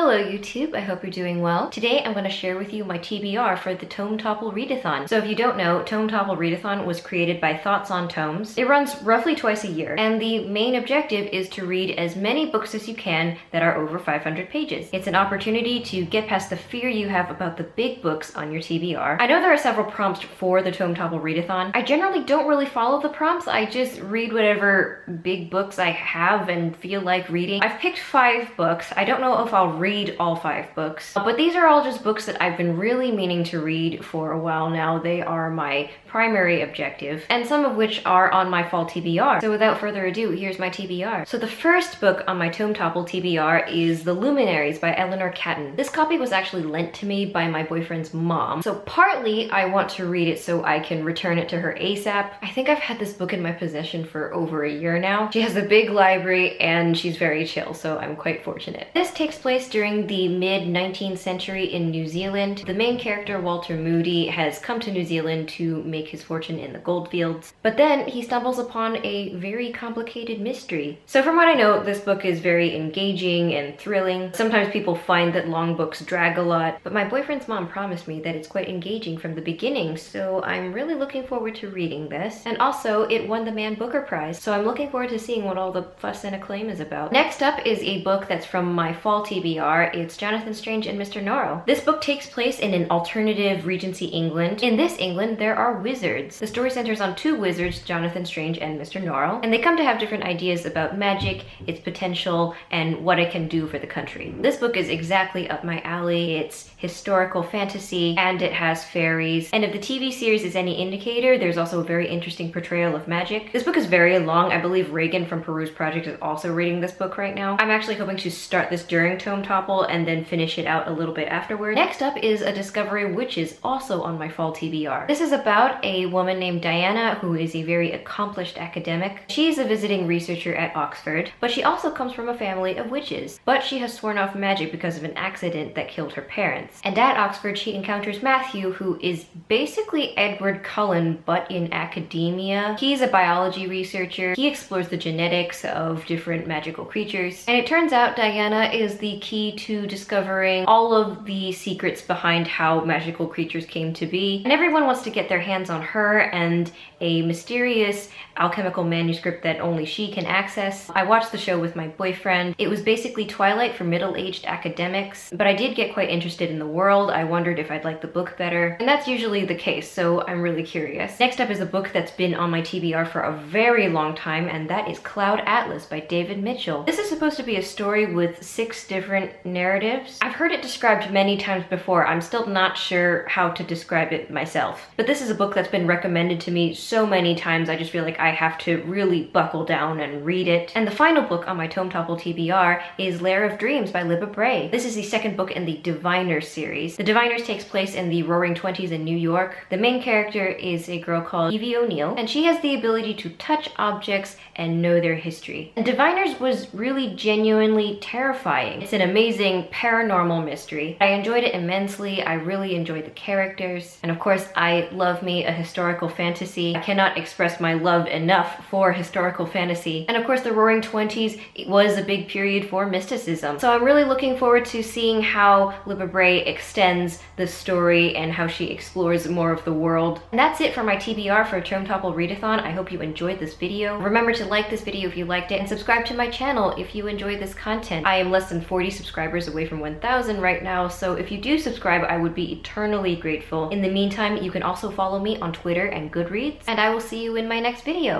Hello YouTube, I hope you're doing well. Today I'm going to share with you my TBR for the Tome Topple Readathon. So if you don't know, Tome Topple Readathon was created by ThoughtsonTomes. It runs roughly twice a year, and the main objective is to read as many books as you can that are over 500 pages. It's an opportunity to get past the fear you have about the big books on your TBR. I know there are several prompts for the Tome Topple Readathon. I generally don't really follow the prompts, I just read whatever big books I have and feel like reading. I've picked 5 books. I don't know if I'll read all 5 books, but these are all just books that I've been really meaning to read for a while now. They are my primary objective, and some of which are on my fall TBR. So without further ado, here's my TBR. So the first book on my Tome Topple TBR is The Luminaries by Eleanor Catton. This copy was actually lent to me by my boyfriend's mom. So partly I want to read it so I can return it to her ASAP. I think I've had this book in my possession for over a year now. She has a big library and she's very chill, so I'm quite fortunate. This takes place during the mid-19th century in New Zealand. The main character, Walter Moody, has come to New Zealand to make his fortune in the goldfields, but then he stumbles upon a very complicated mystery. So from what I know, this book is very engaging and thrilling. Sometimes people find that long books drag a lot, but my boyfriend's mom promised me that it's quite engaging from the beginning, so I'm really looking forward to reading this. And also, it won the Man Booker Prize, so I'm looking forward to seeing what all the fuss and acclaim is about. Next up is a book that's from my fall TBR. It's Jonathan Strange and Mr. Norrell. This book takes place in an alternative Regency England. In this England, there are wizards. The story centers on 2 wizards, Jonathan Strange and Mr. Norrell, and they come to have different ideas about magic, its potential, and what it can do for the country. This book is exactly up my alley. It's historical fantasy, and it has fairies. And if the TV series is any indicator, there's also a very interesting portrayal of magic. This book is very long. I believe Reagan from Peruse Project is also reading this book right now. I'm actually hoping to start this during Tome Topple and then finish it out a little bit afterward. Next up is A Discovery, which is also on my fall TBR. This is about a woman named Diana who is a very accomplished academic. She's a visiting researcher at Oxford, but she also comes from a family of witches. But she has sworn off magic because of an accident that killed her parents. And at Oxford, she encounters Matthew, who is basically Edward Cullen, but in academia. He's a biology researcher. He explores the genetics of different magical creatures. And it turns out Diana is the key to discovering all of the secrets behind how magical creatures came to be. And everyone wants to get their hands on her and a mysterious alchemical manuscript that only she can access. I watched the show with my boyfriend. It was basically Twilight for middle-aged academics, but I did get quite interested in the world. I wondered if I'd like the book better, and that's usually the case, so I'm really curious. Next up is a book that's been on my TBR for a very long time, and that is Cloud Atlas by David Mitchell. This is supposed to be a story with 6 different narratives. I've heard it described many times before. I'm still not sure how to describe it myself, but this is a book that's been recommended to me so many times. I just feel like I have to really buckle down and read it. And the final book on my Tome Topple TBR is Lair of Dreams by Libba Bray. This is the second book in the Diviners series. The Diviners takes place in the Roaring Twenties in New York. The main character is a girl called Evie O'Neill, and she has the ability to touch objects and know their history. And Diviners was really genuinely terrifying. It's an amazing paranormal mystery. I enjoyed it immensely. I really enjoyed the characters. And of course, I love me a historical fantasy. I cannot express my love enough for historical fantasy. And of course, the Roaring Twenties was a big period for mysticism. So I'm really looking forward to seeing how Libba Bray extends the story and how she explores more of the world. And that's it for my TBR for Tome Topple Readathon. I hope you enjoyed this video. Remember to like this video if you liked it, and subscribe to my channel if you enjoyed this content. I am less than 40 subscribers away from 1,000 right now, so if you do subscribe, I would be eternally grateful. In the meantime, you can also follow me on Twitter and Goodreads, and I will see you in my next video.